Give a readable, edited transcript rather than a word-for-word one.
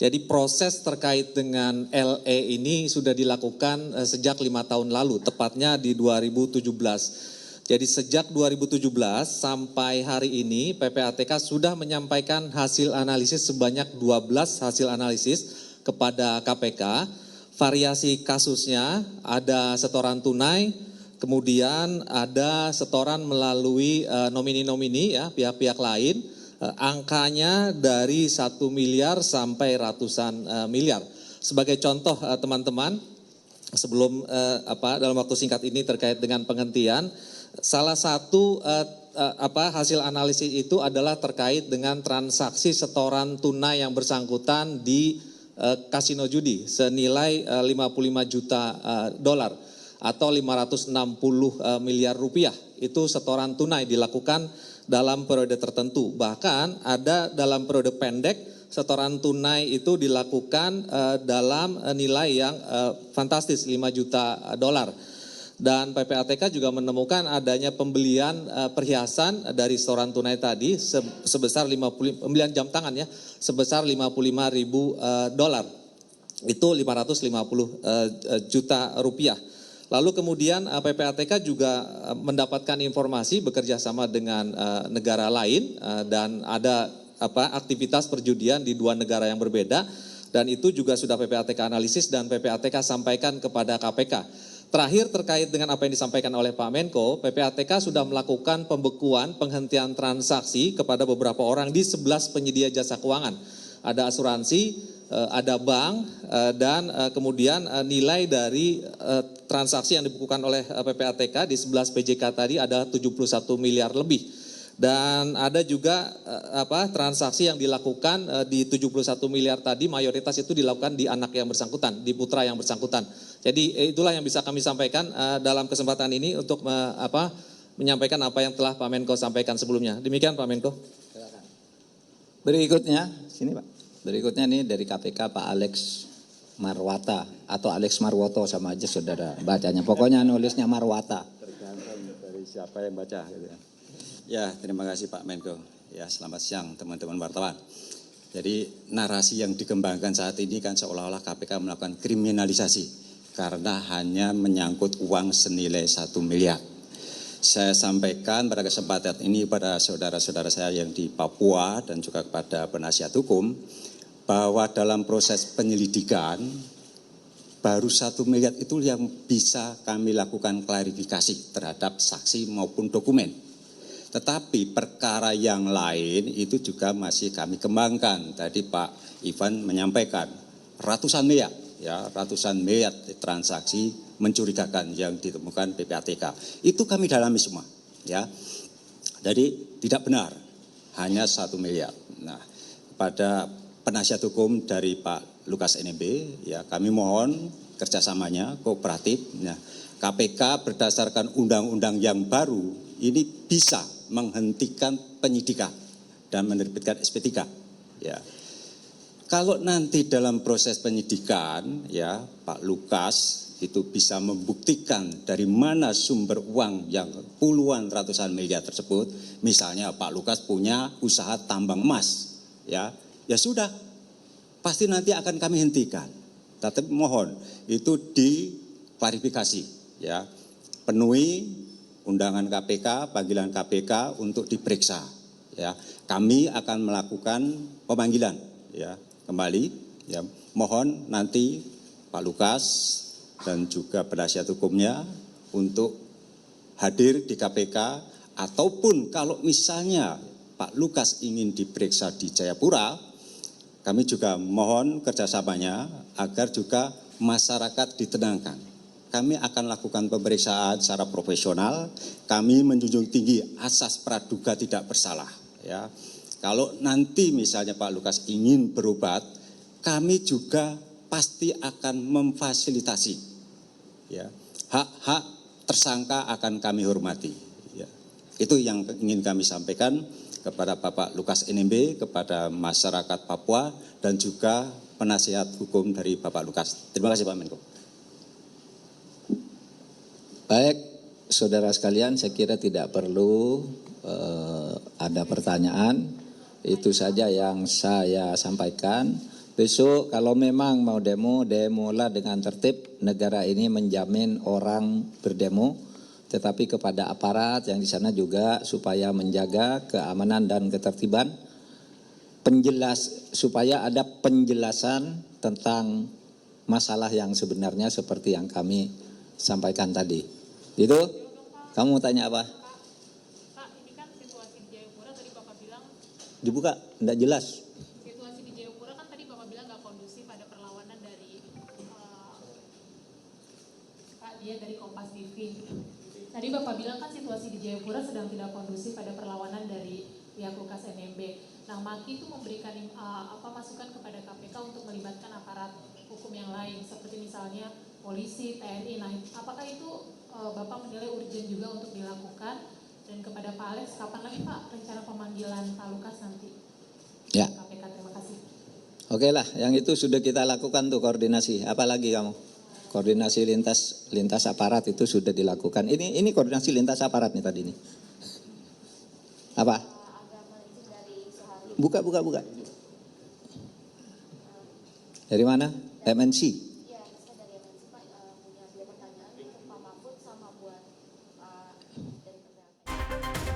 Jadi proses terkait dengan LE ini sudah dilakukan sejak 5 tahun lalu, tepatnya di 2017. Jadi sejak 2017 sampai hari ini PPATK sudah menyampaikan hasil analisis sebanyak 12 hasil analisis kepada KPK. Variasi kasusnya ada setoran tunai, kemudian ada setoran melalui nomini-nomini ya, pihak-pihak lain. Angkanya dari 1 miliar sampai ratusan miliar. Sebagai contoh teman-teman, sebelum dalam waktu singkat ini terkait dengan penghentian, salah satu hasil analisis itu adalah terkait dengan transaksi setoran tunai yang bersangkutan di kasino judi senilai 55 juta dolar atau 560 miliar rupiah. Itu setoran tunai dilakukan dalam periode tertentu. Bahkan ada dalam periode pendek setoran tunai itu dilakukan dalam nilai yang fantastis 5 juta dolar. Dan PPATK juga menemukan adanya pembelian perhiasan dari setoran tunai tadi sebesar pembelian jam tangan ya, sebesar 55 ribu dolar. Itu 550 juta rupiah. Lalu kemudian PPATK juga mendapatkan informasi bekerja sama dengan negara lain dan ada aktivitas perjudian di 2 negara yang berbeda, dan itu juga sudah PPATK analisis dan PPATK sampaikan kepada KPK. Terakhir terkait dengan apa yang disampaikan oleh Pak Menko, PPATK sudah melakukan pembekuan penghentian transaksi kepada beberapa orang di 11 penyedia jasa keuangan. Ada asuransi, ada bank, dan kemudian nilai dari transaksi yang dibekukan oleh PPATK di 11 PJK tadi ada 71 miliar lebih. Dan ada juga transaksi yang dilakukan di 71 miliar tadi, mayoritas itu dilakukan di anak yang bersangkutan, di putra yang bersangkutan. Jadi itulah yang bisa kami sampaikan dalam kesempatan ini untuk menyampaikan apa yang telah Pak Menko sampaikan sebelumnya. Demikian Pak Menko. Berikutnya, sini Pak. Berikutnya nih dari KPK Pak Alex Marwata atau Alex Marwoto sama aja saudara bacanya. Pokoknya nulisnya Marwata. Tergantung dari siapa yang baca gitu ya. Ya, terima kasih Pak Menko. Ya, selamat siang teman-teman wartawan. Jadi narasi yang dikembangkan saat ini kan seolah-olah KPK melakukan kriminalisasi karena hanya menyangkut uang senilai 1 miliar. Saya sampaikan pada kesempatan ini pada saudara-saudara saya yang di Papua dan juga kepada penasihat hukum bahwa dalam proses penyelidikan baru 1 miliar itu yang bisa kami lakukan klarifikasi terhadap saksi maupun dokumen. Tetapi perkara yang lain itu juga masih kami kembangkan. Tadi Pak Ivan menyampaikan ratusan miliar, ya, ratusan miliar transaksi mencurigakan yang ditemukan PPATK. Itu kami dalami semua, ya. Jadi tidak benar hanya 1 miliar. Nah, pada penasihat hukum dari Pak Lukas NMB, ya kami mohon kerjasamanya kooperatif. Nah, KPK berdasarkan undang-undang yang baru ini bisa menghentikan penyidikan dan menerbitkan SP3. Ya. Kalau nanti dalam proses penyidikan, ya Pak Lukas itu bisa membuktikan dari mana sumber uang yang puluhan ratusan miliar tersebut, misalnya Pak Lukas punya usaha tambang emas, ya sudah, pasti nanti akan kami hentikan. Tapi mohon itu diklarifikasi, ya, penuhi undangan KPK, panggilan KPK untuk diperiksa, ya. Kami akan melakukan pemanggilan, ya, kembali, ya. Mohon nanti Pak Lukas dan juga penasihat hukumnya untuk hadir di KPK, ataupun kalau misalnya Pak Lukas ingin diperiksa di Jayapura, kami juga mohon kerjasamanya agar juga masyarakat ditenangkan. Kami akan lakukan pemeriksaan secara profesional, kami menjunjung tinggi asas praduga tidak bersalah. Ya. Kalau nanti misalnya Pak Lukas ingin berobat, kami juga pasti akan memfasilitasi. Ya. Hak-hak tersangka akan kami hormati. Ya. Itu yang ingin kami sampaikan kepada Bapak Lukas NMB, kepada masyarakat Papua, dan juga penasihat hukum dari Bapak Lukas. Terima kasih Pak Menko. Baik, saudara sekalian, saya kira tidak perlu ada pertanyaan. Itu saja yang saya sampaikan. Besok kalau memang mau demo, demolah dengan tertib. Negara ini menjamin orang berdemo, tetapi kepada aparat yang di sana juga supaya menjaga keamanan dan ketertiban. Supaya ada penjelasan tentang masalah yang sebenarnya seperti yang kami sampaikan tadi. Itu? Kamu mau tanya apa? Pak, ini kan situasi di Jayapura tadi Bapak bilang Dibuka, enggak jelas. situasi di Jayapura kan tadi Bapak bilang nggak kondusif, ada perlawanan dari Pak dia dari Kompas TV. Tadi Bapak bilang kan situasi di Jayapura sedang tidak kondusif, ada perlawanan dari pihak Lukas NMB. Nah, Maki itu memberikan masukan kepada KPK untuk melibatkan aparat hukum yang lain seperti misalnya polisi, TNI. Nah, apakah itu Bapak menilai urgent juga untuk dilakukan? Dan kepada Pak Alex, kapan lagi Pak rencana pemanggilan Pak Lukas nanti? Ya. KPK, terima kasih. Oke lah, yang itu sudah kita lakukan tuh koordinasi. Apalagi kamu? Koordinasi lintas aparat itu sudah dilakukan. Ini koordinasi lintas aparat nih tadi nih. Apa? Buka. Dari mana? MNC.